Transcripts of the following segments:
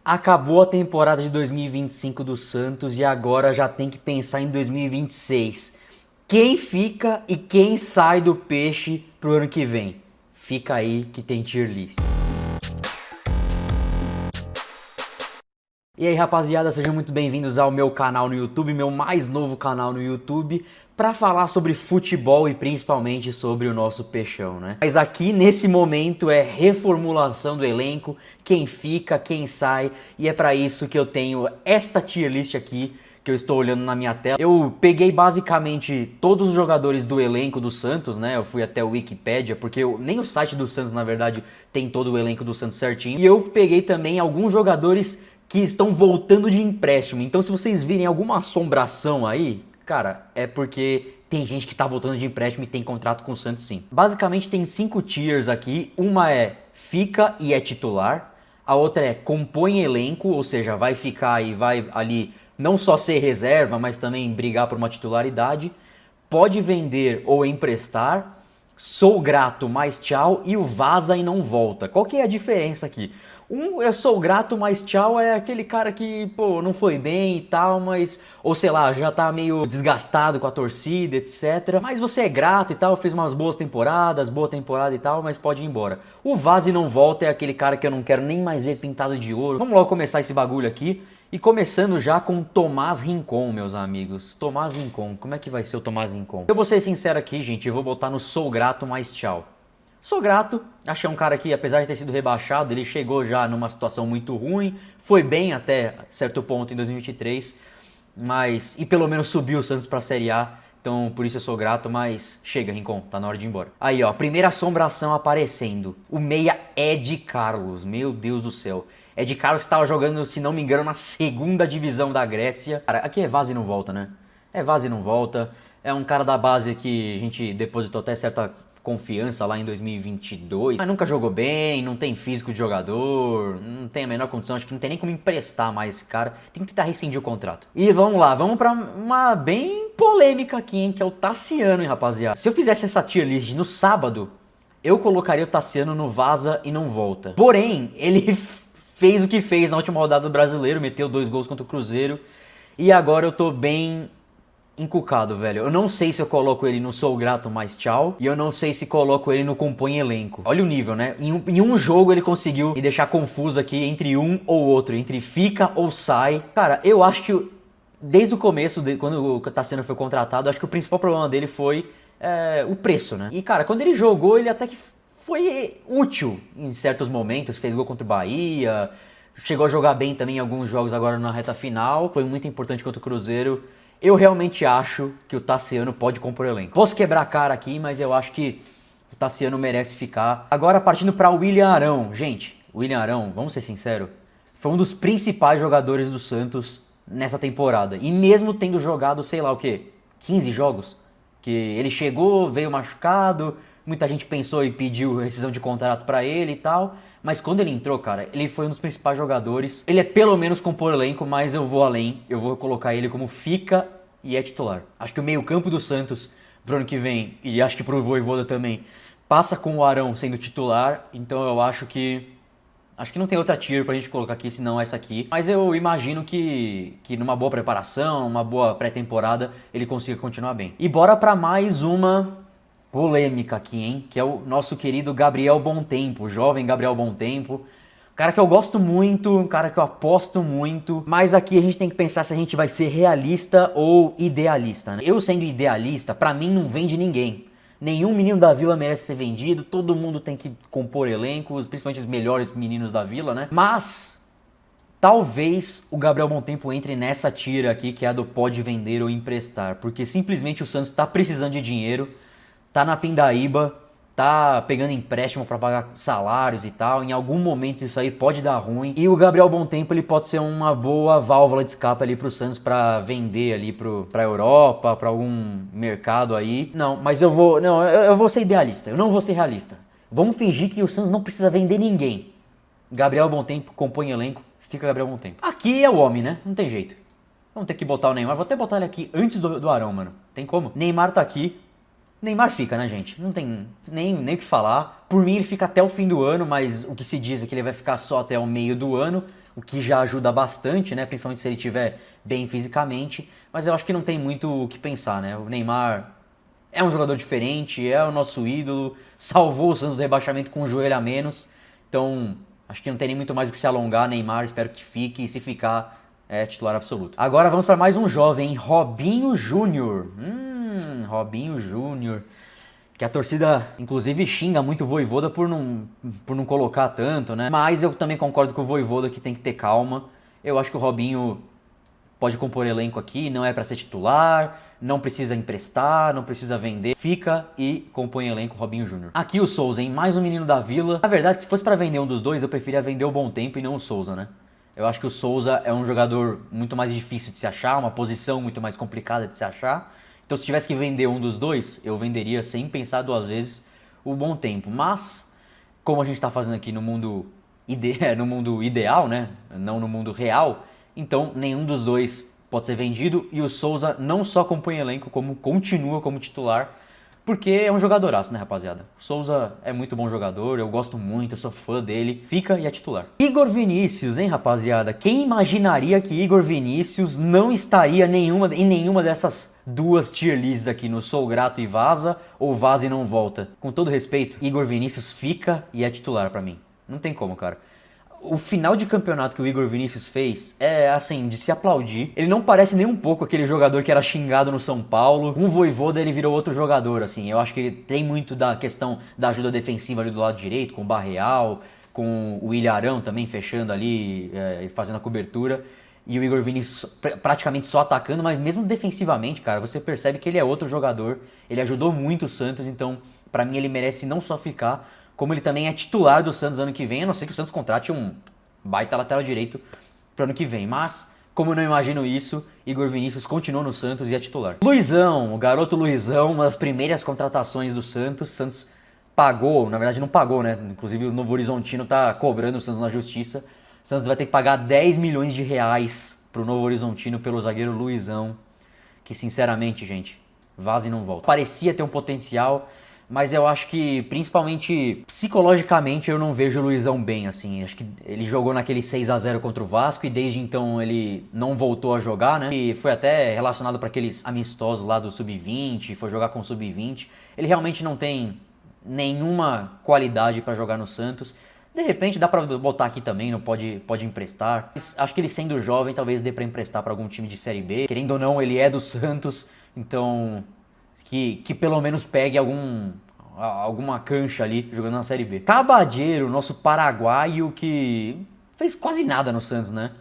Acabou a temporada de 2025 do Santos e agora já tem que pensar em 2026. Quem fica e quem sai do Peixe pro ano que vem? Fica aí que tem tier list. E aí, rapaziada, sejam muito bem-vindos ao meu canal no YouTube, meu mais novo canal no YouTube, para falar sobre futebol e principalmente sobre o nosso Peixão, né? Mas aqui, nesse momento, é reformulação do elenco, quem fica, quem sai, e é para isso que eu tenho esta tier list aqui, que eu estou olhando na minha tela. Eu peguei basicamente todos os jogadores do elenco do Santos, né? Eu fui até o Wikipedia, porque nem o site do Santos, na verdade, tem todo o elenco do Santos certinho. E eu peguei também alguns jogadores que estão voltando de empréstimo. Então, se vocês virem alguma assombração aí, cara, é porque tem gente que tá voltando de empréstimo e tem contrato com o Santos, sim. Basicamente tem 5 tiers aqui. Uma é fica e é titular. A outra é compõe elenco, ou seja, vai ficar e vai ali não só ser reserva, mas também brigar por uma titularidade. Pode vender ou emprestar. Sou grato, mas tchau. E o vaza e não volta. Qual que é a diferença aqui? Eu sou grato, mas tchau é aquele cara que, pô, não foi bem e tal, mas, ou sei lá, já tá meio desgastado com a torcida, etc. Mas você é grato e tal, fez umas boa temporada e tal, mas pode ir embora. O vaza e não volta é aquele cara que eu não quero nem mais ver pintado de ouro. Vamos logo começar esse bagulho aqui. E começando já com Tomás Rincon, meus amigos. Tomás Rincon, como é que vai ser o Tomás Rincon? Eu vou ser sincero aqui, gente, eu vou botar no sou grato, mas tchau. Sou grato, achei um cara que, apesar de ter sido rebaixado, ele chegou já numa situação muito ruim, foi bem até certo ponto em 2023, mas e pelo menos subiu o Santos pra Série A, então por isso eu sou grato, mas chega, Rincon, tá na hora de ir embora. Aí ó, primeira assombração aparecendo, o meia Ed Carlos, meu Deus do céu. Ed Carlos estava jogando, se não me engano, na segunda divisão da Grécia. Cara, aqui é vaza e não volta, né? É vaza e não volta, é um cara da base que a gente depositou até certa confiança lá em 2022, mas nunca jogou bem, não tem físico de jogador, não tem a menor condição, acho que não tem nem como emprestar mais esse cara, tem que tentar rescindir o contrato. E vamos lá, vamos pra uma bem polêmica aqui, hein, que é o Tassiano, hein, rapaziada. Se eu fizesse essa tier list no sábado, eu colocaria o Tassiano no vaza e não volta. Porém, ele fez o que fez na última rodada do Brasileiro, meteu 2 gols contra o Cruzeiro, e agora eu tô bem encucado, velho. Eu não sei se eu coloco ele no sou grato, mas tchau. E eu não sei se coloco ele no compõe elenco. Olha o nível, né? Em um jogo ele conseguiu me deixar confuso aqui entre um ou outro. Entre fica ou sai. Cara, eu acho que desde o começo, quando o Tassiano foi contratado, acho que o principal problema dele foi o preço, né? E, cara, quando ele jogou, ele até que foi útil em certos momentos. Fez gol contra o Bahia. Chegou a jogar bem também em alguns jogos agora na reta final. Foi muito importante contra o Cruzeiro. Eu realmente acho que o Tassiano pode compor elenco. Posso quebrar a cara aqui, mas eu acho que o Tassiano merece ficar. Agora partindo para o William Arão. Gente, o William Arão, vamos ser sinceros, foi um dos principais jogadores do Santos nessa temporada. E mesmo tendo jogado, sei lá o quê, 15 jogos, que ele chegou, veio machucado, muita gente pensou e pediu rescisão de contrato para ele e tal. Mas quando ele entrou, cara, ele foi um dos principais jogadores. Ele é pelo menos compor elenco, mas eu vou além. Eu vou colocar ele como fica e é titular. Acho que o meio-campo do Santos pro ano que vem, e acho que pro Vojvoda também, passa com o Arão sendo titular. Então eu acho que não tem outra tier pra gente colocar aqui, senão essa aqui. Mas eu imagino que numa boa preparação, uma boa pré-temporada, ele consiga continuar bem. E bora pra mais uma polêmica aqui, hein? Que é o nosso querido Gabriel Bontempo, o jovem Gabriel Bontempo. Um cara que eu gosto muito, um cara que eu aposto muito. Mas aqui a gente tem que pensar se a gente vai ser realista ou idealista, né? Eu sendo idealista, pra mim não vende ninguém. Nenhum menino da Vila merece ser vendido, todo mundo tem que compor elencos, principalmente os melhores meninos da Vila, né? Mas talvez o Gabriel Bontempo entre nessa tira aqui, que é a do pode vender ou emprestar. Porque simplesmente o Santos tá precisando de dinheiro, tá na pindaíba, tá pegando empréstimo para pagar salários e tal. Em algum momento isso aí pode dar ruim. E o Gabriel Bontempo, ele pode ser uma boa válvula de escape ali pro Santos para vender ali pra Europa, para algum mercado aí. Não, mas eu vou ser idealista, eu não vou ser realista. Vamos fingir que o Santos não precisa vender ninguém. Gabriel Bontempo compõe elenco, fica Gabriel Bontempo. Aqui é o homem, né? Não tem jeito. Vamos ter que botar o Neymar. Vou até botar ele aqui antes do Arão, mano. Tem como? Neymar tá aqui. Neymar fica, né, gente? Não tem nem o que falar. Por mim, ele fica até o fim do ano, mas o que se diz é que ele vai ficar só até o meio do ano. o que já ajuda bastante, né? Principalmente se ele estiver bem fisicamente. Mas eu acho que não tem muito o que pensar, né? O Neymar é um jogador diferente, é o nosso ídolo, salvou o Santos do rebaixamento com um joelho a menos. Então, acho que não tem nem muito mais o que se alongar. Neymar, espero que fique, e se ficar, é titular absoluto. Agora vamos para mais um jovem, Robinho Júnior. Robinho Júnior. Que a torcida, inclusive, xinga muito o Vojvoda por não colocar tanto, né? Mas eu também concordo com o Vojvoda que tem que ter calma. Eu acho que o Robinho pode compor elenco aqui, não é para ser titular, não precisa emprestar, não precisa vender. Fica e compõe elenco Robinho Júnior. Aqui o Souza, hein? Mais um menino da Vila. Na verdade, se fosse para vender um dos dois, eu preferia vender o Bom Tempo e não o Souza, né? Eu acho que o Souza é um jogador muito mais difícil de se achar, uma posição muito mais complicada de se achar. Então, se tivesse que vender um dos dois, eu venderia sem pensar duas vezes o Bom Tempo. Mas, como a gente está fazendo aqui no mundo, no mundo ideal, né? Não no mundo real, então nenhum dos dois pode ser vendido. E o Souza não só compõe elenco, como continua como titular, porque é um jogadoraço, né, rapaziada? O Souza é muito bom jogador, eu gosto muito, eu sou fã dele. Fica e é titular. Igor Vinícius, hein, rapaziada? Quem imaginaria que Igor Vinícius não estaria em nenhuma dessas duas tier lists aqui, no Sou Grato e Vaza, ou Vaza e Não Volta? Com todo respeito, Igor Vinícius fica e é titular pra mim. Não tem como, cara. O final de campeonato que o Igor Vinícius fez é, assim, de se aplaudir. Ele não parece nem um pouco aquele jogador que era xingado no São Paulo. Com o Vojvoda ele virou outro jogador, assim. Eu acho que ele tem muito da questão da ajuda defensiva ali do lado direito, com o Barreal, com o Ilharão também fechando ali, fazendo a cobertura. E o Igor Vinícius praticamente só atacando, mas mesmo defensivamente, cara, você percebe que ele é outro jogador. Ele ajudou muito o Santos, então, pra mim, ele merece não só ficar, como ele também é titular do Santos ano que vem, a não ser que o Santos contrate um baita lateral direito pro ano que vem. Mas, como eu não imagino isso, Igor Vinícius continua no Santos e é titular. Luizão, o garoto Luizão, uma das primeiras contratações do Santos. O Santos pagou, na verdade não pagou, né? Inclusive o Novo Horizontino tá cobrando o Santos na justiça. O Santos vai ter que pagar 10 milhões de reais pro Novo Horizontino pelo zagueiro Luizão. Que, sinceramente, gente, vaza e não volta. Parecia ter um potencial, mas eu acho que, principalmente psicologicamente, eu não vejo o Luizão bem, assim. Acho que ele jogou naquele 6-0 contra o Vasco e desde então ele não voltou a jogar, né? E foi até relacionado para aqueles amistosos lá do Sub-20, foi jogar com o Sub-20. Ele realmente não tem nenhuma qualidade para jogar no Santos. De repente dá pra botar aqui também, não pode emprestar. Acho que ele sendo jovem, talvez dê pra emprestar pra algum time de Série B. Querendo ou não, ele é do Santos, então que pelo menos pegue alguma cancha ali jogando na Série B. Cabadeiro, nosso paraguaio que fez quase nada no Santos, né?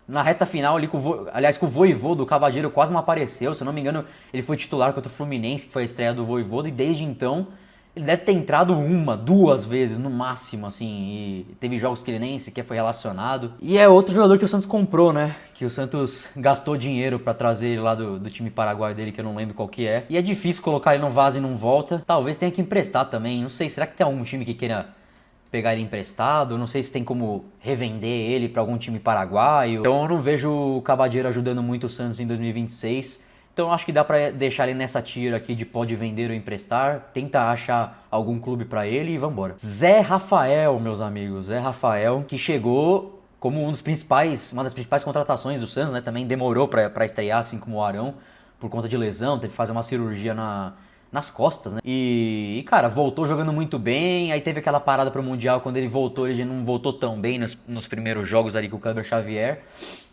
Na reta final ali, com o Vojvoda do Cabadeiro quase não apareceu. Se eu não me engano, ele foi titular contra o Fluminense, que foi a estreia do Vojvoda, e desde então ele deve ter entrado uma, duas vezes no máximo, assim, e teve jogos que ele nem sequer foi relacionado. E é outro jogador que o Santos comprou, né? Que o Santos gastou dinheiro pra trazer ele lá do time paraguaio dele, que eu não lembro qual que é. E é difícil colocar ele no vaso e não volta. Talvez tenha que emprestar também, não sei, será que tem algum time que queira pegar ele emprestado? Não sei se tem como revender ele pra algum time paraguaio. Então eu não vejo o Cabadeiro ajudando muito o Santos em 2026. Então eu acho que dá pra deixar ele nessa tier aqui de pode vender ou emprestar. Tenta achar algum clube pra ele e vambora. Zé Rafael, meus amigos. Zé Rafael, que chegou como uma das principais contratações do Santos, né? Também demorou pra estrear, assim como o Arão, por conta de lesão. Teve que fazer uma cirurgia nas costas, né? E, cara, voltou jogando muito bem. Aí teve aquela parada pro Mundial. Quando ele voltou, ele já não voltou tão bem nos primeiros jogos ali com o Kleber Xavier.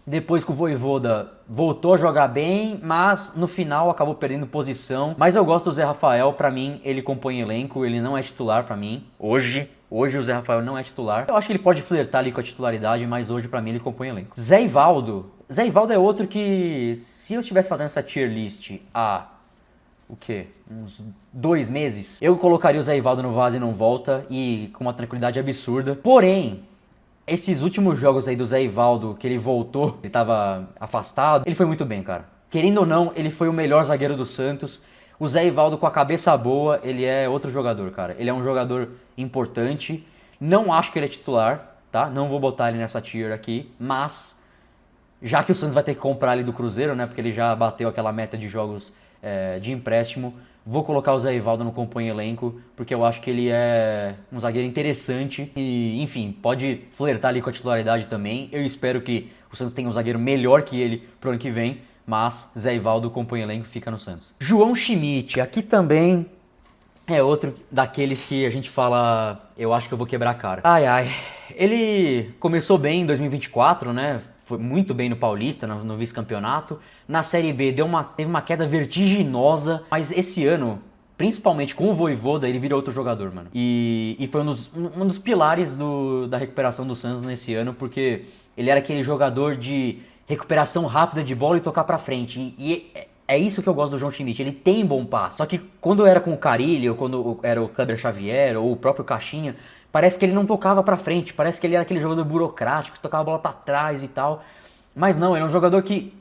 Depois que o Vojvoda voltou a jogar bem, mas no final acabou perdendo posição. Mas eu gosto do Zé Rafael, pra mim ele compõe elenco, ele não é titular pra mim. Hoje o Zé Rafael não é titular. Eu acho que ele pode flertar ali com a titularidade, mas hoje pra mim ele compõe elenco. Zé Ivaldo é outro que, se eu estivesse fazendo essa tier list há o quê? Uns 2 meses, eu colocaria o Zé Ivaldo no vaso e não volta, e com uma tranquilidade absurda. Porém, esses últimos jogos aí do Zé Ivaldo, que ele voltou, ele tava afastado, ele foi muito bem, cara. Querendo ou não, ele foi o melhor zagueiro do Santos. O Zé Ivaldo com a cabeça boa, ele é outro jogador, cara. Ele é um jogador importante. Não acho que ele é titular, tá? Não vou botar ele nessa tier aqui, mas já que o Santos vai ter que comprar ele do Cruzeiro, né? Porque ele já bateu aquela meta de jogos de empréstimo, Vou colocar o Zé Ivaldo no compõe elenco, porque eu acho que ele é um zagueiro interessante e, enfim, pode flertar ali com a titularidade também. Eu espero que o Santos tenha um zagueiro melhor que ele pro ano que vem, mas Zé Ivaldo, compõe elenco, fica no Santos. João Schmidt, aqui também é outro daqueles que a gente fala, eu acho que eu vou quebrar a cara. Ai, ai. Ele começou bem em 2024, né? Foi muito bem no Paulista, no vice-campeonato. Na Série B teve uma queda vertiginosa, mas esse ano, principalmente com o Vojvoda, ele virou outro jogador, mano. E foi um dos pilares da recuperação do Santos nesse ano, porque ele era aquele jogador de recuperação rápida de bola e tocar pra frente. É isso que eu gosto do João Schmidt, ele tem bom passe. Só que quando era com o Carille, ou quando era o Kleber Xavier, ou o próprio Caixinha, parece que ele não tocava pra frente, parece que ele era aquele jogador burocrático, que tocava a bola pra trás e tal. Mas não, ele é um jogador que,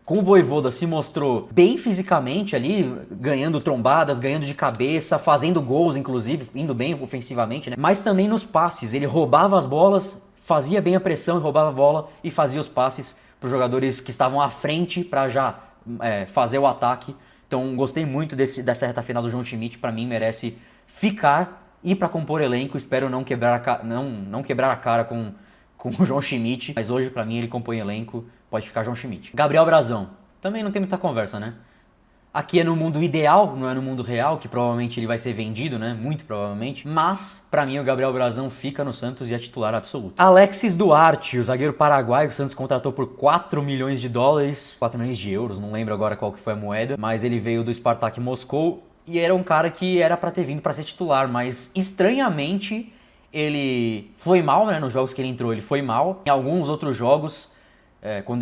com o Vojvoda, se mostrou bem fisicamente ali, ganhando trombadas, ganhando de cabeça, fazendo gols, inclusive, indo bem ofensivamente, né? Mas também nos passes, ele roubava as bolas, fazia bem a pressão, roubava a bola e fazia os passes para os jogadores que estavam à frente para já fazer o ataque. Então gostei muito dessa reta final do João Schmidt, para mim merece ficar e para compor elenco. Espero não quebrar a cara com o João Schmidt, mas hoje para mim ele compõe elenco, pode ficar João Schmidt. Gabriel Brazão, também não tem muita conversa, né? Aqui é no mundo ideal, não é no mundo real, que provavelmente ele vai ser vendido, né? Muito provavelmente. Mas, pra mim, o Gabriel Brazão fica no Santos e é titular absoluto. Alexis Duarte, o zagueiro paraguaio que o Santos contratou por 4 milhões de dólares, 4 milhões de euros, não lembro agora qual que foi a moeda, mas ele veio do Spartak Moscou e era um cara que era pra ter vindo pra ser titular, mas estranhamente ele foi mal, né? Nos jogos que ele entrou, ele foi mal. Em alguns outros jogos,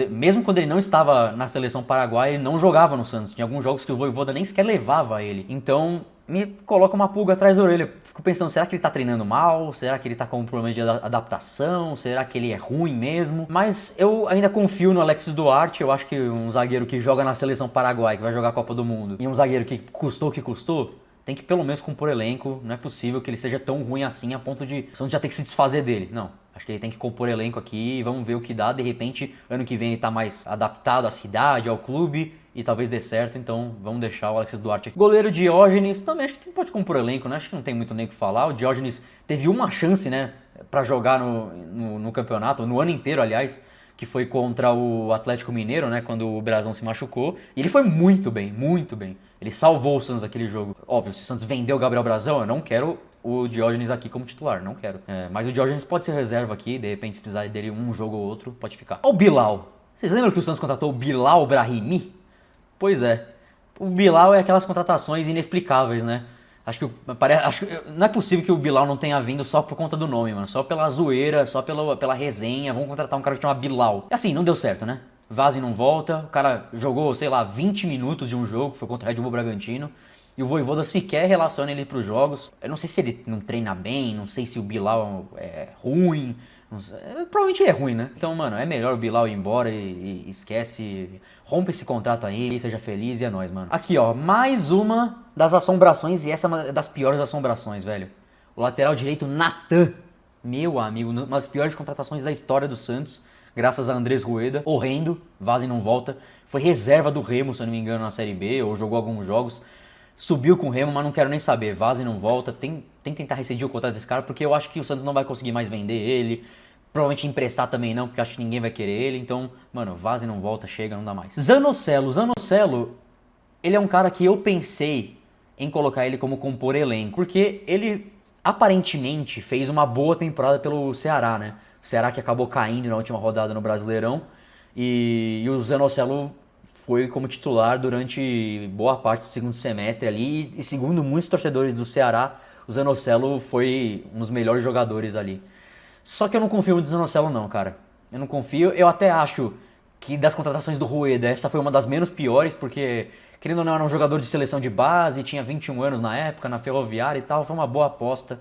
mesmo quando ele não estava na seleção paraguaia, ele não jogava no Santos. Tinha alguns jogos que o Vojvoda nem sequer levava ele. Então, me coloca uma pulga atrás da orelha. Fico pensando, será que ele tá treinando mal? Será que ele tá com um problema de adaptação? Será que ele é ruim mesmo? Mas eu ainda confio no Alexis Duarte. Eu acho que um zagueiro que joga na seleção paraguaia, que vai jogar a Copa do Mundo, e um zagueiro que custou o que custou, tem que pelo menos compor elenco. Não é possível que ele seja tão ruim assim a ponto de o Santos já ter que se desfazer dele. Não. Acho que ele tem que compor elenco aqui e vamos ver o que dá. De repente, ano que vem ele tá mais adaptado à cidade, ao clube e talvez dê certo. Então, vamos deixar o Alexis Duarte aqui. Goleiro Diógenes, também acho que pode compor elenco, né? Acho que não tem muito nem o que falar. O Diógenes teve uma chance, né, pra jogar no campeonato, no ano inteiro, aliás, que foi contra o Atlético Mineiro, né, quando o Brazão se machucou. E ele foi muito bem, muito bem. Ele salvou o Santos naquele jogo. Óbvio, se o Santos vendeu o Gabriel Brazão, eu não quero o Diógenes aqui como titular, não quero. Mas o Diógenes pode ser reserva aqui, de repente se precisar dele um jogo ou outro, pode ficar. O Bilal. Vocês lembram que o Santos contratou o Bilal Brahimi? Pois é. O Bilal é aquelas contratações inexplicáveis, né? Acho que não é possível que o Bilal não tenha vindo só por conta do nome, mano. Só pela zoeira, só pela resenha. Vamos contratar um cara que chama Bilal. E assim, não deu certo, né? Vazem não volta. O cara jogou, sei lá, 20 minutos de um jogo, foi contra o Red Bull Bragantino. E o Vojvoda sequer relaciona ele pros jogos. Eu não sei se ele não treina bem, não sei se o Bilal é ruim. Provavelmente ele é ruim, né? Então, mano, é melhor o Bilal ir embora e esquece. Rompe esse contrato aí, seja feliz e é nóis, mano. Aqui, ó, mais uma das assombrações, e essa é uma das piores assombrações, velho. O lateral direito, Natan. Meu amigo, uma das piores contratações da história do Santos, graças a Andrés Rueda. Horrendo, Vazem não volta. Foi reserva do Remo, se eu não me engano, na Série B, ou jogou alguns jogos. Subiu com o Remo, mas não quero nem saber. Vazem não volta. Tem que tentar rescindir o contrato desse cara, porque eu acho que o Santos não vai conseguir mais vender ele. Provavelmente emprestar também não, porque acho que ninguém vai querer ele. Então, mano, Vazem não volta, chega, não dá mais. Zanocelo, ele é um cara que eu pensei em colocar ele como compor elenco, porque ele aparentemente fez uma boa temporada pelo Ceará, né? O Ceará que acabou caindo na última rodada no Brasileirão. E o Zanocelo foi como titular durante boa parte do segundo semestre ali. E segundo muitos torcedores do Ceará, o Zanocelo foi um dos melhores jogadores ali. Só que eu não confio muito no Zanocelo não, cara. Eu não confio. Eu até acho que das contratações do Rueda, essa foi uma das menos piores, porque, querendo ou não, era um jogador de seleção de base, tinha 21 anos na época, na Ferroviária e tal. Foi uma boa aposta.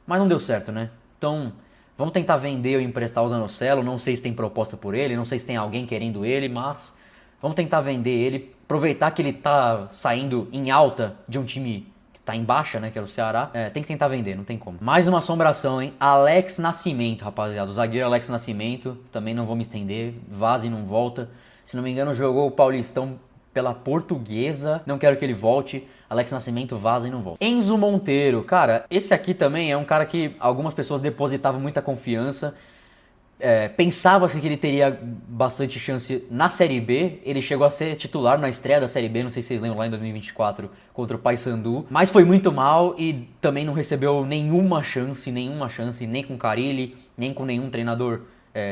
Mas não deu certo, né? Então, vamos tentar vender ou emprestar o Zanocelo. Não sei se tem proposta por ele, não sei se tem alguém querendo ele, mas vamos tentar vender ele, aproveitar que ele tá saindo em alta de um time que tá em baixa, né, que era o Ceará. Tem que tentar vender, não tem como. Mais uma assombração, hein? Alex Nascimento, rapaziada. O zagueiro Alex Nascimento, também não vou me estender. Vazem não volta. Se não me engano, jogou o Paulistão pela Portuguesa, não quero que ele volte. Alex Nascimento vaza e não volta. Enzo Monteiro, cara, esse aqui também é um cara que algumas pessoas depositavam muita confiança. Pensava-se que ele teria bastante chance na Série B. Ele chegou a ser titular na estreia da Série B, não sei se vocês lembram, lá em 2024, contra o Paysandu. Mas foi muito mal e também não recebeu nenhuma chance, nem com Carille, nem com nenhum treinador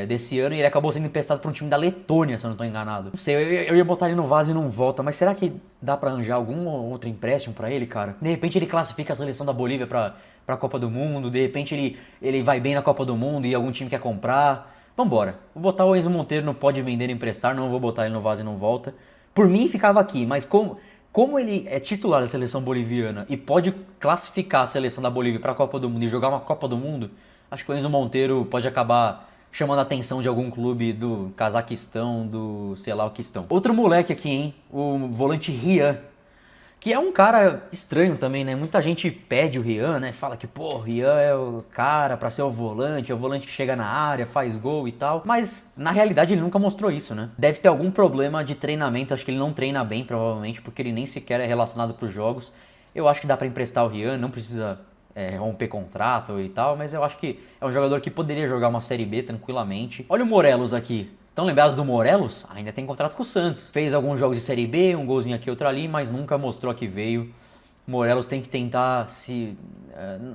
desse ano. E ele acabou sendo emprestado para um time da Letônia, se eu não estou enganado. Não sei, eu ia botar ele no vaso e não volta, mas será que dá para arranjar algum outro empréstimo para ele, cara? De repente ele classifica a seleção da Bolívia para a Copa do Mundo, de repente ele vai bem na Copa do Mundo e algum time quer comprar. Vambora, vou botar o Enzo Monteiro no pode vender e emprestar, não vou botar ele no vaso e não volta. Por mim ficava aqui, mas como ele é titular da seleção boliviana e pode classificar a seleção da Bolívia para a Copa do Mundo e jogar uma Copa do Mundo, acho que o Enzo Monteiro pode acabar chamando a atenção de algum clube do Cazaquistão, do sei lá o que estão. Outro moleque aqui, hein? O volante Rian, que é um cara estranho também, né? Muita gente pede o Rian, né? Fala que, pô, o Rian é o cara pra ser o volante que chega na área, faz gol e tal. Mas, na realidade, ele nunca mostrou isso, né? Deve ter algum problema de treinamento, acho que ele não treina bem, provavelmente, porque ele nem sequer é relacionado pros jogos. Eu acho que dá pra emprestar o Rian, não precisa romper contrato e tal, mas eu acho que é um jogador que poderia jogar uma Série B tranquilamente. Olha o Morelos aqui. Estão lembrados do Morelos? Ainda tem contrato com o Santos. Fez alguns jogos de Série B, um golzinho aqui, outro ali, mas nunca mostrou que veio. Morelos tem que tentar se...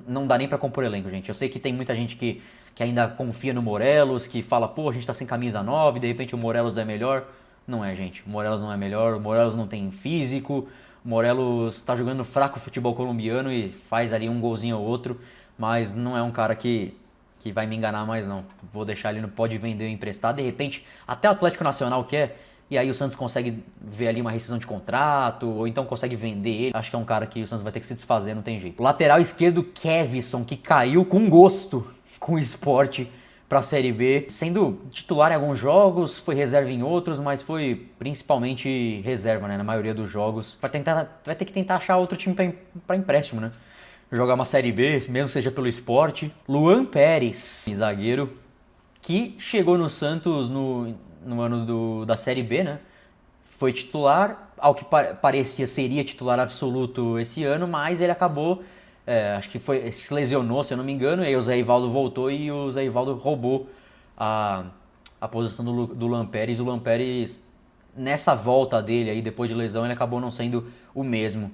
não dá nem pra compor elenco, gente. Eu sei que tem muita gente que ainda confia no Morelos, que fala, pô, a gente tá sem camisa 9, de repente o Morelos é melhor. Não é, gente. O Morelos não é melhor, o Morelos não tem físico, o Morelos tá jogando fraco futebol colombiano e faz ali um golzinho ou outro, mas não é um cara que vai me enganar mais não. Vou deixar ele no pode vender ou emprestar. De repente, até o Atlético Nacional quer, e aí o Santos consegue ver ali uma rescisão de contrato, ou então consegue vender ele. Acho que é um cara que o Santos vai ter que se desfazer, não tem jeito. O lateral esquerdo, Kevson, que caiu com gosto com o Sport pra Série B, sendo titular em alguns jogos, foi reserva em outros, mas foi principalmente reserva, né, na maioria dos jogos. Vai ter que tentar achar outro time pra empréstimo, né? Jogar uma Série B, mesmo seja pelo Sport. Luan Pérez, zagueiro, que chegou no Santos no ano da Série B, né? Foi titular, ao que parecia seria titular absoluto esse ano, mas ele acabou, acho que se lesionou, se eu não me engano, e aí o Zé Ivaldo voltou e o Zé Ivaldo roubou a posição do Luan Pérez. O Luan Pérez, nessa volta dele aí, depois de lesão, ele acabou não sendo o mesmo.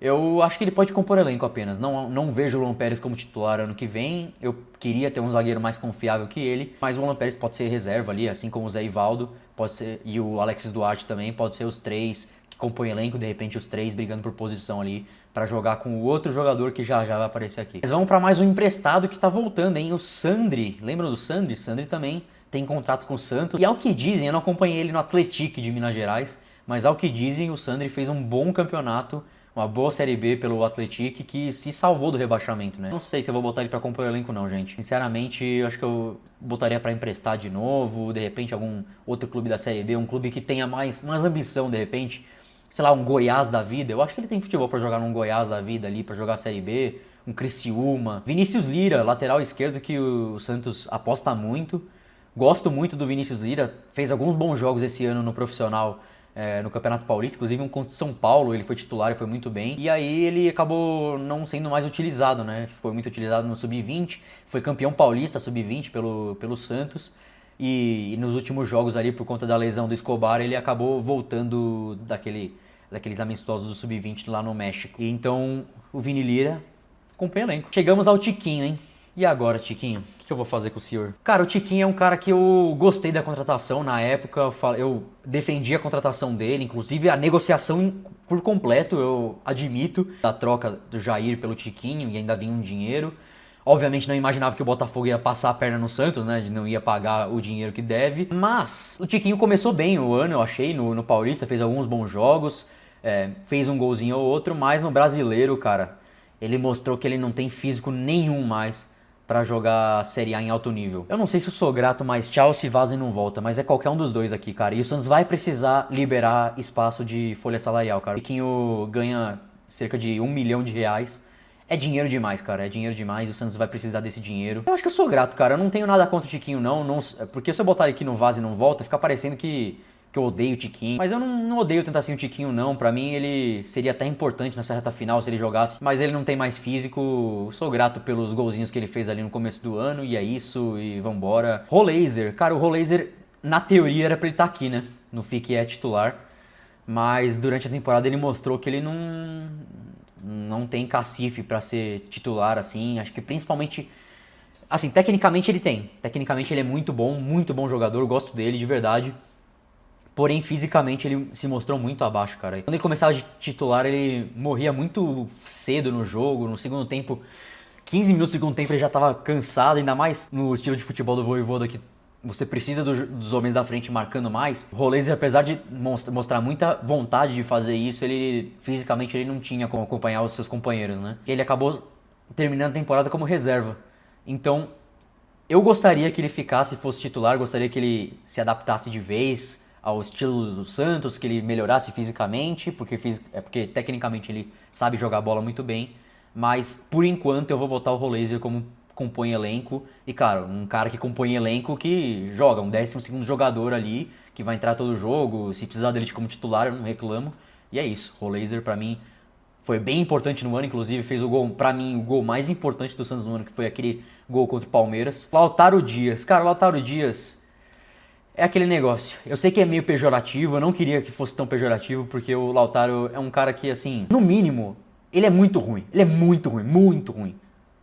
Eu acho que ele pode compor elenco apenas. Não vejo o Luan Pérez como titular ano que vem. Eu queria ter um zagueiro mais confiável que ele. Mas o Luan Pérez pode ser reserva ali, assim como o Zé Ivaldo. Pode ser, e o Alexis Duarte também. Pode ser os três que compõem elenco. De repente os três brigando por posição ali para jogar com o outro jogador que já vai aparecer aqui. Mas vamos para mais um emprestado que tá voltando, hein? O Sandri. Lembram do Sandri? Sandri também tem contrato com o Santos. E ao que dizem, eu não acompanhei ele no Atlético de Minas Gerais. Mas ao que dizem, o Sandri fez um bom campeonato, uma boa Série B pelo Atlético, que se salvou do rebaixamento, né? Não sei se eu vou botar ele pra compor o elenco não, gente. Sinceramente, eu acho que eu botaria pra emprestar de novo, de repente algum outro clube da Série B, um clube que tenha mais ambição, de repente. Sei lá, um Goiás da vida. Eu acho que ele tem futebol pra jogar num Goiás da vida ali, pra jogar a Série B, um Criciúma. Vinícius Lira, lateral esquerdo que o Santos aposta muito. Gosto muito do Vinícius Lira, fez alguns bons jogos esse ano no profissional, no Campeonato Paulista, inclusive um contra o São Paulo, ele foi titular e foi muito bem. E aí ele acabou não sendo mais utilizado, né? Foi muito utilizado no Sub-20, foi campeão paulista Sub-20 pelo Santos. E nos últimos jogos ali, por conta da lesão do Escobar, ele acabou voltando daqueles amistosos do Sub-20 lá no México. E então o Vini Lira compõe elenco. Chegamos ao Tiquinho, hein? E agora, Tiquinho? O que eu vou fazer com o senhor? Cara, o Tiquinho é um cara que eu gostei da contratação na época, eu defendi a contratação dele, inclusive a negociação por completo, eu admito, da troca do Jair pelo Tiquinho e ainda vinha um dinheiro. Obviamente não imaginava que o Botafogo ia passar a perna no Santos, né, não ia pagar o dinheiro que deve, mas o Tiquinho começou bem o ano, eu achei, no Paulista, fez alguns bons jogos, fez um golzinho ou outro, mas no Brasileiro, cara, ele mostrou que ele não tem físico nenhum mais pra jogar Série A em alto nível. Eu não sei se eu sou grato, mas tchau se vaza e não volta, mas é qualquer um dos dois aqui, cara. E o Santos vai precisar liberar espaço de folha salarial, cara. O Tiquinho ganha cerca de R$1 milhão. É dinheiro demais, cara. É dinheiro demais. O Santos vai precisar desse dinheiro. Eu acho que eu sou grato, cara. Eu não tenho nada contra o Tiquinho, não. Porque se eu botar ele aqui no vaso e não volta, fica parecendo que que eu odeio o Tiquinho. Mas eu não odeio tanto assim o Tiquinho, não. Pra mim, ele seria até importante nessa reta final se ele jogasse. Mas ele não tem mais físico. Sou grato pelos golzinhos que ele fez ali no começo do ano. E é isso, e vambora. Rollaser. Cara, o Rollaser, na teoria, era pra ele estar aqui, né? No FIC é titular. Mas durante a temporada ele mostrou que ele não tem cacife pra ser titular, assim. Acho que principalmente... Assim, tecnicamente ele tem. Tecnicamente ele é muito bom jogador. Gosto dele, de verdade. Porém, fisicamente ele se mostrou muito abaixo, cara. Quando ele começava de titular, ele morria muito cedo no jogo. No segundo tempo, 15 minutos do segundo tempo, ele já tava cansado. Ainda mais no estilo de futebol do Vojvoda, que você precisa dos homens da frente marcando mais. O Rollaser, apesar de mostrar muita vontade de fazer isso, ele fisicamente ele não tinha como acompanhar os seus companheiros, né? Ele acabou terminando a temporada como reserva. Então, eu gostaria que ele ficasse, fosse titular, gostaria que ele se adaptasse de vez ao estilo do Santos, que ele melhorasse fisicamente, porque tecnicamente ele sabe jogar bola muito bem, mas por enquanto eu vou botar o Rollaser como compõe elenco, e cara, um cara que compõe elenco que joga, um 12º jogador ali, que vai entrar todo jogo, se precisar dele como titular eu não reclamo, e é isso, Rollaser pra mim foi bem importante no ano, inclusive fez o gol, pra mim, o gol mais importante do Santos no ano, que foi aquele gol contra o Palmeiras. Lautaro Dias, cara, Lautaro Dias é aquele negócio. Eu sei que é meio pejorativo, eu não queria que fosse tão pejorativo, porque o Lautaro é um cara que, assim, no mínimo, ele é muito ruim. Ele é muito ruim, muito ruim.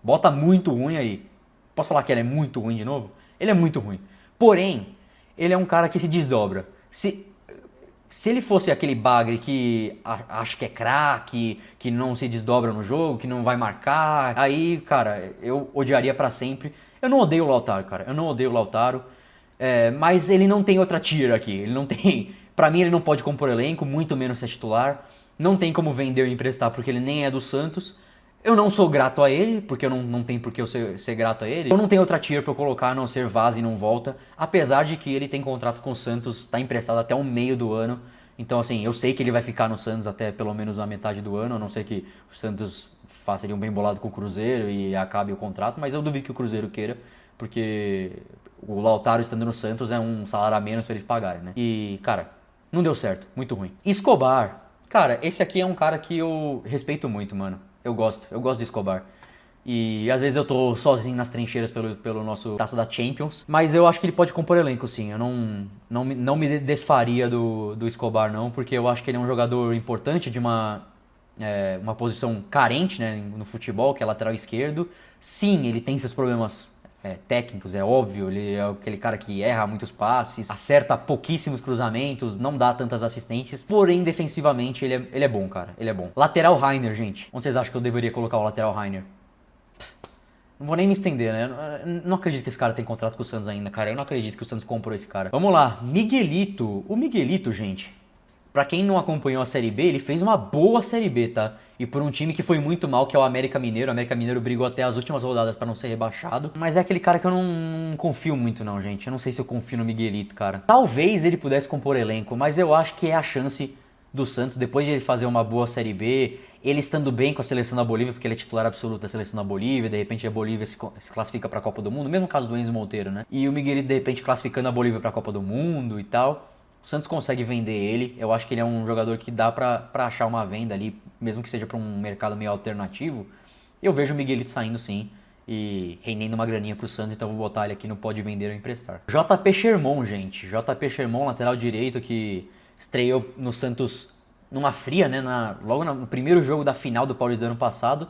Bota muito ruim aí. Posso falar que ele é muito ruim de novo? Ele é muito ruim. Porém, ele é um cara que se desdobra. Se ele fosse aquele bagre que acha que é craque, que não se desdobra no jogo, que não vai marcar, aí, cara, eu odiaria pra sempre. Eu não odeio o Lautaro, cara. Eu não odeio o Lautaro. Mas ele não tem outra tier aqui. Ele não tem. Pra mim, ele não pode compor elenco, muito menos ser titular. Não tem como vender ou emprestar, porque ele nem é do Santos. Eu não sou grato a ele, porque eu não tenho por que eu ser grato a ele. Eu não tenho outra tier pra eu colocar, a não ser vaza e não volta. Apesar de que ele tem contrato com o Santos, tá emprestado até o meio do ano. Então, assim, eu sei que ele vai ficar no Santos até pelo menos a metade do ano. A não ser que o Santos faça ali um bem bolado com o Cruzeiro e acabe o contrato. Mas eu duvido que o Cruzeiro queira, porque o Lautaro estando no Santos é um salário a menos pra eles pagarem, né? E, cara, não deu certo. Muito ruim. Escobar. Cara, esse aqui é um cara que eu respeito muito, mano. Eu gosto do Escobar. E às vezes eu tô sozinho nas trincheiras pelo nosso Taça da Champions. Mas eu acho que ele pode compor elenco, sim. Eu não me desfaria do Escobar, não. Porque eu acho que ele é um jogador importante de uma posição carente, né, no futebol, que é lateral esquerdo. Sim, ele tem seus problemas técnicos, é óbvio. Ele é aquele cara que erra muitos passes, acerta pouquíssimos cruzamentos, não dá tantas assistências. Porém, defensivamente, ele é bom, cara. Ele é bom. Lateral Rainer, gente. Onde vocês acham que eu deveria colocar o lateral Rainer? Não vou nem me estender, né? Eu não acredito que esse cara tem contrato com o Santos ainda, cara. Eu não acredito que o Santos comprou esse cara. Vamos lá, Miguelito. O Miguelito, gente, pra quem não acompanhou a Série B, ele fez uma boa Série B, tá? E por um time que foi muito mal, que é o América Mineiro. O América Mineiro brigou até as últimas rodadas pra não ser rebaixado. Mas é aquele cara que eu não confio muito não, gente. Eu não sei se eu confio no Miguelito, cara. Talvez ele pudesse compor elenco, mas eu acho que é a chance do Santos, depois de ele fazer uma boa Série B, ele estando bem com a seleção da Bolívia, porque ele é titular absoluto da seleção da Bolívia, de repente a Bolívia se classifica para a Copa do Mundo, mesmo caso do Enzo Monteiro, né? E o Miguelito de repente classificando a Bolívia para a Copa do Mundo e tal. O Santos consegue vender ele, eu acho que ele é um jogador que dá pra achar uma venda ali, mesmo que seja pra um mercado meio alternativo. Eu vejo o Miguelito saindo sim e rendendo uma graninha pro Santos, então vou botar ele aqui no pode vender ou emprestar. JP Sherman, gente, JP Sherman, lateral direito, que estreou no Santos numa fria, né, logo no primeiro jogo da final do Paulista do ano passado,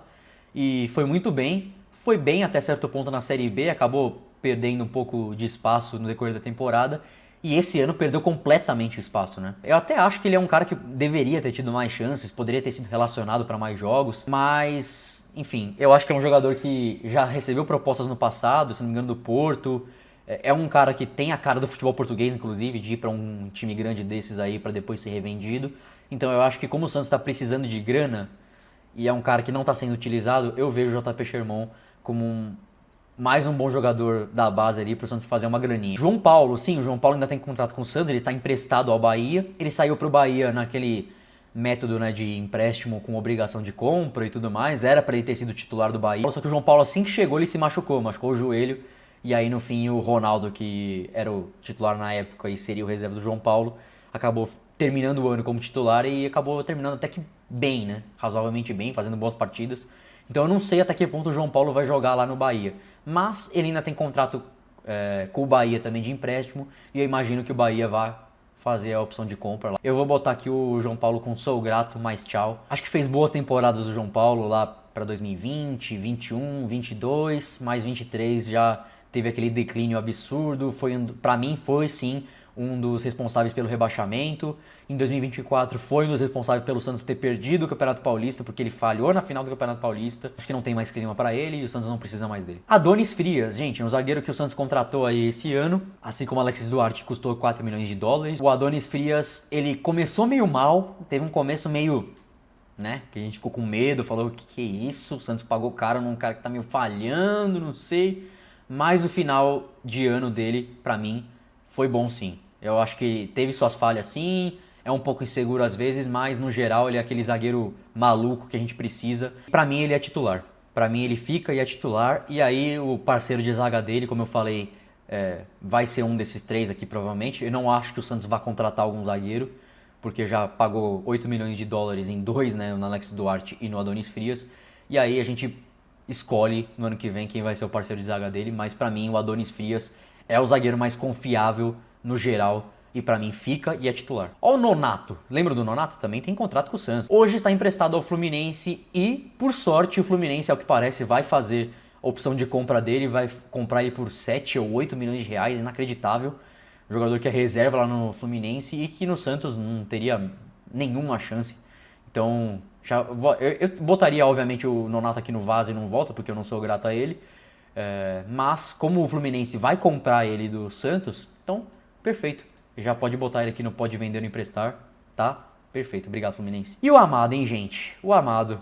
e foi muito bem, foi bem até certo ponto na Série B, acabou perdendo um pouco de espaço no decorrer da temporada, e esse ano perdeu completamente o espaço, né? Eu até acho que ele é um cara que deveria ter tido mais chances, poderia ter sido relacionado para mais jogos, mas, enfim, eu acho que é um jogador que já recebeu propostas no passado, se não me engano, do Porto. É um cara que tem a cara do futebol português, inclusive, de ir para um time grande desses aí para depois ser revendido. Então eu acho que como o Santos está precisando de grana e é um cara que não está sendo utilizado, eu vejo o JP Sherman como mais um bom jogador da base ali pro Santos fazer uma graninha. João Paulo, sim, o João Paulo ainda tem contrato com o Santos, ele está emprestado ao Bahia. Ele saiu pro Bahia naquele método, né, de empréstimo com obrigação de compra e tudo mais. Era para ele ter sido titular do Bahia. Só que o João Paulo, assim que chegou, ele se machucou o joelho. E aí, no fim, o Ronaldo, que era o titular na época e seria o reserva do João Paulo, acabou terminando o ano como titular e acabou terminando até que bem, né? Razoavelmente bem, fazendo boas partidas. Então eu não sei até que ponto o João Paulo vai jogar lá no Bahia. Mas ele ainda tem contrato com o Bahia também de empréstimo e eu imagino que o Bahia vá fazer a opção de compra lá. Eu vou botar aqui o João Paulo com sou grato, mas tchau. Acho que fez boas temporadas do João Paulo lá para 2020, 21, 22, mais 23 já teve aquele declínio absurdo. Para mim foi sim um dos responsáveis pelo rebaixamento. Em 2024 foi um dos responsáveis pelo Santos ter perdido o Campeonato Paulista, porque ele falhou na final do Campeonato Paulista. Acho que não tem mais clima para ele e o Santos não precisa mais dele. Adonis Frias, gente, um zagueiro que o Santos contratou aí esse ano, assim como o Alexis Duarte custou 4 milhões de dólares. O Adonis Frias, ele começou meio mal, teve um começo meio, né, que a gente ficou com medo, falou que é isso, o Santos pagou caro num cara que tá meio falhando, não sei. Mas o final de ano dele, pra mim, foi bom sim. Eu acho que teve suas falhas sim, é um pouco inseguro às vezes, mas no geral ele é aquele zagueiro maluco que a gente precisa. Pra mim ele é titular. Pra mim ele fica e é titular. E aí o parceiro de zaga dele, como eu falei, vai ser um desses três aqui provavelmente. Eu não acho que o Santos vá contratar algum zagueiro, porque já pagou 8 milhões de dólares em dois, né, no Alex Duarte e no Adonis Frias. E aí a gente escolhe no ano que vem quem vai ser o parceiro de zaga dele, mas pra mim o Adonis Frias é o zagueiro mais confiável no geral e pra mim fica e é titular. Ó o Nonato, lembra do Nonato? Também tem contrato com o Santos. Hoje está emprestado ao Fluminense e, por sorte, o Fluminense, ao que parece, vai fazer a opção de compra dele, vai comprar ele por 7 ou 8 milhões de reais, inacreditável. Jogador que é reserva lá no Fluminense e que no Santos não teria nenhuma chance. Então, eu botaria, obviamente, o Nonato aqui no vaso e não volta, porque eu não sou grato a ele. Mas, como o Fluminense vai comprar ele do Santos, então, perfeito. Já pode botar ele aqui no pode vender ou emprestar, tá? Perfeito, obrigado Fluminense. E o Amado, hein, gente? O Amado.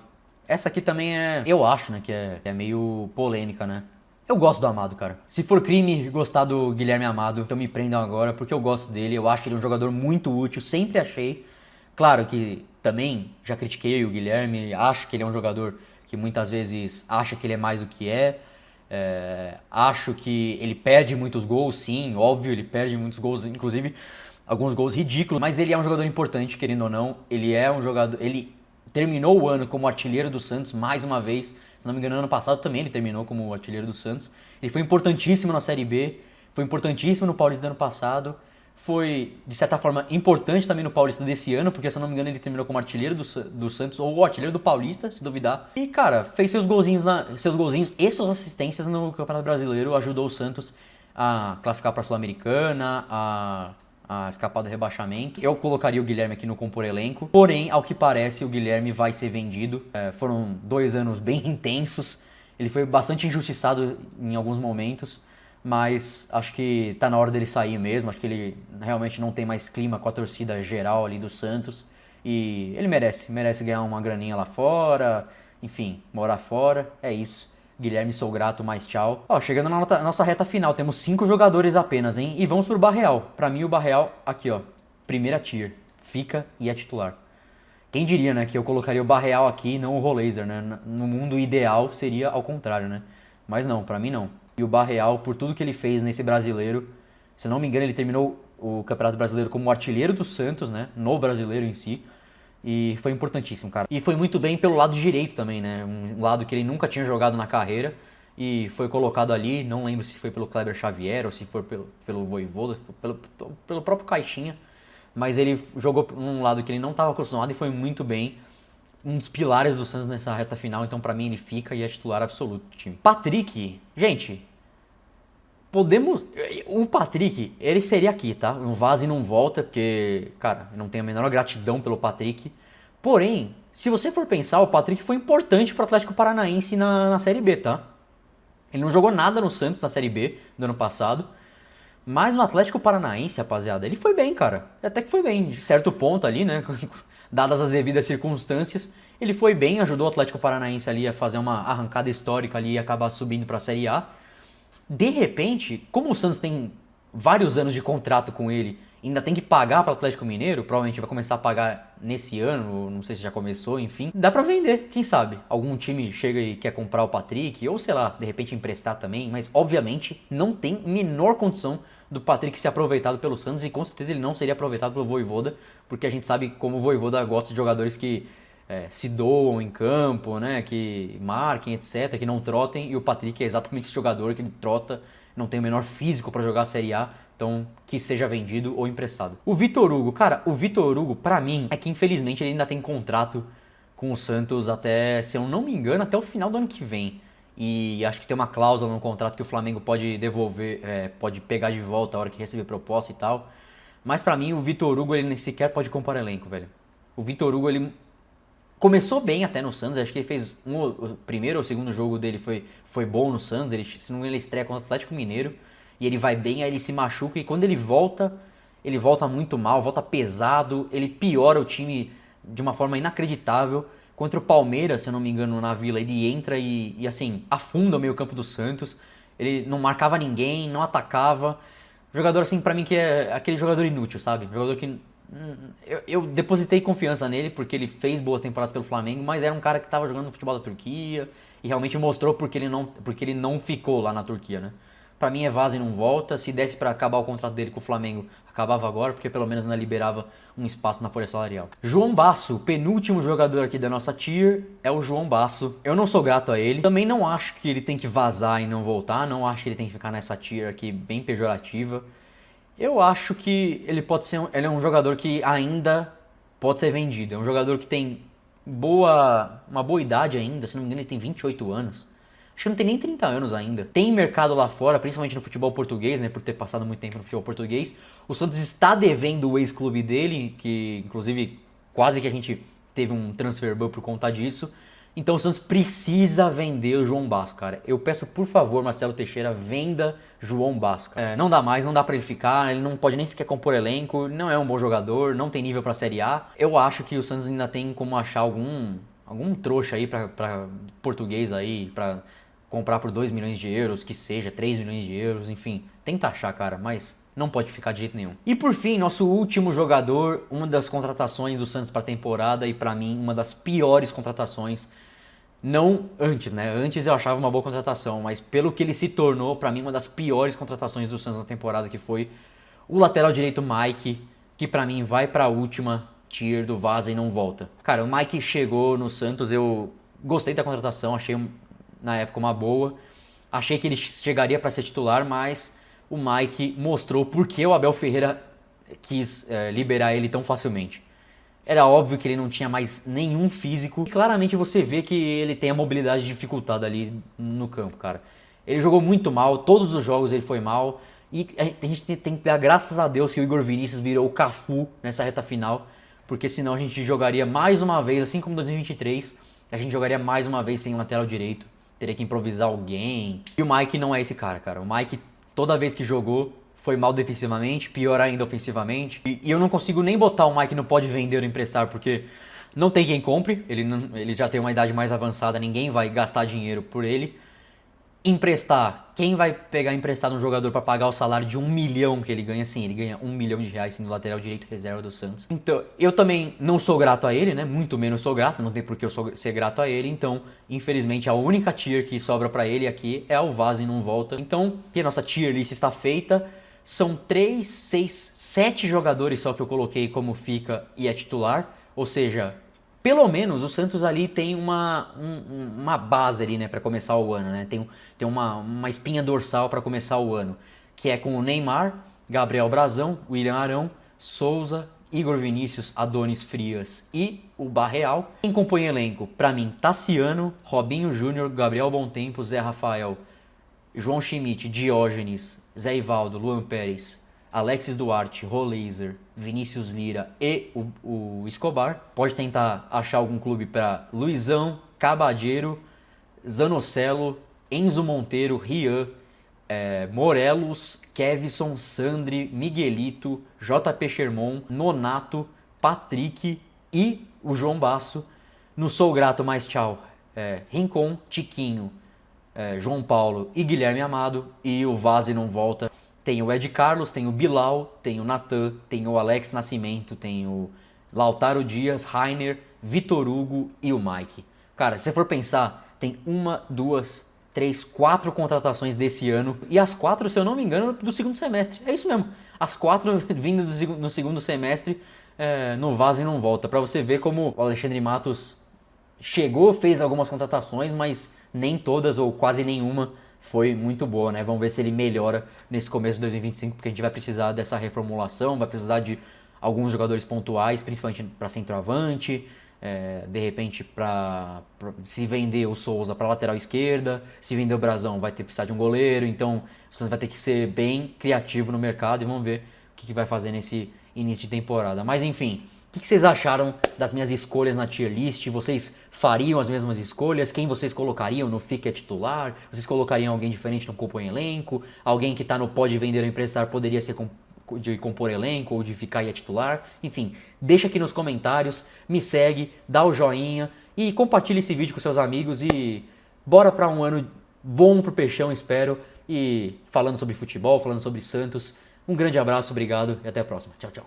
Essa aqui também eu acho, né, que é meio polêmica, né? Eu gosto do Amado, cara. Se for crime gostar do Guilherme Amado, então me prendam agora, porque eu gosto dele. Eu acho ele um jogador muito útil, sempre achei. Claro que também já critiquei o Guilherme, acho que ele é um jogador que muitas vezes acha que ele é mais do que é. Acho que ele perde muitos gols, sim, óbvio, ele perde muitos gols, inclusive alguns gols ridículos, mas ele é um jogador importante, querendo ou não. Ele é um jogador, ele terminou o ano como artilheiro do Santos mais uma vez. Se não me engano, ano passado também ele terminou como artilheiro do Santos. Ele foi importantíssimo na Série B, foi importantíssimo no Paulista do ano passado. Foi, de certa forma, importante também no Paulista desse ano, porque, se eu não me engano, ele terminou como artilheiro do Santos, ou o artilheiro do Paulista, se duvidar. E, cara, fez seus golzinhos e suas assistências no Campeonato Brasileiro, ajudou o Santos a classificar para a Sul-Americana, a escapar do rebaixamento. Eu colocaria o Guilherme aqui no compor elenco, porém, ao que parece, o Guilherme vai ser vendido. Foram 2 anos bem intensos, ele foi bastante injustiçado em alguns momentos, mas acho que tá na hora dele sair mesmo. Acho que ele realmente não tem mais clima com a torcida geral ali do Santos e ele merece ganhar uma graninha lá fora, enfim, morar fora, é isso. Guilherme, sou grato, mas tchau. Ó, chegando na nossa reta final, temos 5 jogadores apenas, hein? E vamos pro Barreal. Pra mim o Barreal, aqui ó, primeira tier, fica e é titular. Quem diria, né, que eu colocaria o Barreal aqui e não o Roleiser, né? No mundo ideal seria ao contrário, né? Mas não, pra mim não. E o Barreal, por tudo que ele fez nesse brasileiro, se não me engano, ele terminou o Campeonato Brasileiro como artilheiro do Santos, né? No brasileiro em si. E foi importantíssimo, cara. E foi muito bem pelo lado direito também, né? Um lado que ele nunca tinha jogado na carreira. E foi colocado ali, não lembro se foi pelo Kleber Xavier ou se foi pelo Vojvoda, pelo próprio Caixinha. Mas ele jogou num lado que ele não estava acostumado e foi muito bem. Um dos pilares do Santos nessa reta final, então pra mim ele fica e é titular absoluto do time. Patrick, gente, o Patrick, ele seria aqui, tá? Não vaza e não volta, porque, cara, eu não tenho a menor gratidão pelo Patrick. Porém, se você for pensar, o Patrick foi importante pro Atlético Paranaense na Série B, tá? Ele não jogou nada no Santos na Série B do ano passado. Mas no Atlético Paranaense, rapaziada, ele foi bem, cara. Até que foi bem, de certo ponto ali, né? Dadas as devidas circunstâncias, ele foi bem, ajudou o Atlético Paranaense ali a fazer uma arrancada histórica ali e acabar subindo para a Série A. De repente, como o Santos tem vários anos de contrato com ele, ainda tem que pagar para o Atlético Mineiro, provavelmente vai começar a pagar nesse ano, não sei se já começou, enfim. Dá para vender, quem sabe? Algum time chega e quer comprar o Patrick, ou sei lá, de repente emprestar também, mas obviamente não tem menor condição do Patrick ser aproveitado pelo Santos, e com certeza ele não seria aproveitado pelo Vojvoda, porque a gente sabe como o Vojvoda gosta de jogadores que se doam em campo, né, que marquem, etc, que não trotem, e o Patrick é exatamente esse jogador que ele trota, não tem o menor físico para jogar a Série A, então que seja vendido ou emprestado. O Vitor Hugo, cara, o Vitor Hugo, pra mim, é que infelizmente ele ainda tem contrato com o Santos até, se eu não me engano, até o final do ano que vem. E acho que tem uma cláusula no contrato que o Flamengo pode devolver, pode pegar de volta a hora que receber proposta e tal. Mas pra mim, o Vitor Hugo, ele nem sequer pode compor elenco, velho. O Vitor Hugo, ele começou bem até no Santos, acho que ele fez o primeiro ou o segundo jogo dele foi bom no Santos, ele, se não me engano, ele estreia contra o Atlético Mineiro, e ele vai bem, aí ele se machuca, e quando ele volta muito mal, volta pesado, ele piora o time de uma forma inacreditável. Contra o Palmeiras, se eu não me engano, na Vila, ele entra e assim, afunda o meio campo do Santos, ele não marcava ninguém, não atacava, jogador assim, pra mim, que é aquele jogador inútil, sabe, jogador que eu depositei confiança nele porque ele fez boas temporadas pelo Flamengo, mas era um cara que estava jogando no futebol da Turquia e realmente mostrou porque ele não ficou lá na Turquia, né? Pra mim é vaza e não volta. Se desse pra acabar o contrato dele com o Flamengo, acabava agora, porque pelo menos não liberava um espaço na folha salarial. João Basso, penúltimo jogador aqui da nossa tier, é o João Basso. Eu não sou grato a ele. Também não acho que ele tem que vazar e não voltar. Não acho que ele tem que ficar nessa tier aqui bem pejorativa. Eu acho que ele pode ser ele é um jogador que ainda pode ser vendido. É um jogador que tem uma boa idade ainda, se não me engano ele tem 28 anos. Acho que não tem nem 30 anos ainda. Tem mercado lá fora, principalmente no futebol português, né, por ter passado muito tempo no futebol português. O Santos está devendo o ex-clube dele, que inclusive quase que a gente teve um transfer ban por conta disso. Então o Santos precisa vender o João Basso, cara. Eu peço, por favor, Marcelo Teixeira, venda João Basso. Não dá mais, não dá pra ele ficar, ele não pode nem sequer compor elenco, não é um bom jogador, não tem nível pra Série A. Eu acho que o Santos ainda tem como achar algum trouxa aí pra português aí, pra comprar por 2 milhões de euros, que seja 3 milhões de euros, enfim. Tenta achar, cara, mas não pode ficar de jeito nenhum. E por fim, nosso último jogador, uma das contratações do Santos pra temporada e pra mim uma das piores contratações. Não antes, né? Antes eu achava uma boa contratação, mas pelo que ele se tornou, pra mim, uma das piores contratações do Santos na temporada, que foi o lateral direito Mike, que pra mim vai pra última tier do vaza e não volta. Cara, o Mike chegou no Santos, eu gostei da contratação, achei na época uma boa, achei que ele chegaria pra ser titular, mas o Mike mostrou por que o Abel Ferreira quis liberar ele tão facilmente. Era óbvio que ele não tinha mais nenhum físico. E claramente você vê que ele tem a mobilidade dificultada ali no campo, cara. Ele jogou muito mal, todos os jogos ele foi mal. E a gente tem que dar graças a Deus que o Igor Vinícius virou o Cafu nessa reta final. Porque senão a gente jogaria mais uma vez, assim como em 2023, a gente jogaria mais uma vez sem lateral direito. Teria que improvisar alguém. E o Mike não é esse cara. O Mike, toda vez que jogou, foi mal defensivamente, pior ainda ofensivamente. E eu não consigo nem botar o Mike no pode vender ou emprestar, porque não tem quem compre. Ele já tem uma idade mais avançada, ninguém vai gastar dinheiro por ele. Emprestar, quem vai pegar emprestado um jogador para pagar o salário de 1 milhão que ele ganha? Sim, ele ganha 1 milhão de reais sendo lateral direito reserva do Santos. Então, eu também não sou grato a ele, né? Muito menos sou grato, não tem por que eu ser grato a ele. Então, infelizmente, a única tier que sobra para ele aqui é o vaza e não volta. Então, que a nossa tier list está feita. São 3, 6, 7 jogadores só que eu coloquei como fica e é titular. Ou seja, pelo menos o Santos ali tem uma base ali, né, para começar o ano, né? Tem uma espinha dorsal para começar o ano, que é com o Neymar, Gabriel Brazão, William Arão, Souza, Igor Vinícius, Adonis Frias e o Barreal. Quem compõe elenco? Para mim, Tassiano, Robinho Júnior, Gabriel Bontempo, Zé Rafael, João Schmidt, Diógenes, Zé Ivaldo, Luan Pérez, Alexis Duarte, Roleiser, Vinícius Lira e o Escobar. Pode tentar achar algum clube para Luizão, Cabadeiro, Zanocelo, Enzo Monteiro, Rian, Morelos, Kevson, Sandri, Miguelito, JP Sherman, Nonato, Patrick e o João Basso. No Sou Grato, mais tchau. Rincon, Tiquinho, João Paulo e Guilherme Amado. E o Vaza e não volta. Tem o Ed Carlos, tem o Bilal, tem o Natan, tem o Alex Nascimento, tem o Lautaro Dias, Rainer, Vitor Hugo e o Mike. Cara, se você for pensar, tem 1, 2, 3, 4 contratações desse ano. E as 4, se eu não me engano, do segundo semestre. É isso mesmo. As 4 vindo no segundo semestre, não vaza e não volta. Pra você ver como o Alexandre Matos chegou, fez algumas contratações, mas nem todas ou quase nenhuma foi muito boa, né? Vamos ver se ele melhora nesse começo de 2025, porque a gente vai precisar dessa reformulação, vai precisar de alguns jogadores pontuais, principalmente para centroavante, de repente para se vender o Souza para lateral esquerda, se vender o Brazão vai ter que precisar de um goleiro, então o Santos vai ter que ser bem criativo no mercado e vamos ver o que vai fazer nesse início de temporada. Mas enfim, o que vocês acharam das minhas escolhas na tier list? Vocês fariam as mesmas escolhas? Quem vocês colocariam no Fica titular? Vocês colocariam alguém diferente no compor elenco? Alguém que está no pode vender ou emprestar poderia ser de compor elenco ou de ficar e titular? Enfim, deixa aqui nos comentários, me segue, dá o joinha e compartilha esse vídeo com seus amigos e bora para um ano bom pro Peixão, espero. E falando sobre futebol, falando sobre Santos, um grande abraço, obrigado e até a próxima. Tchau, tchau.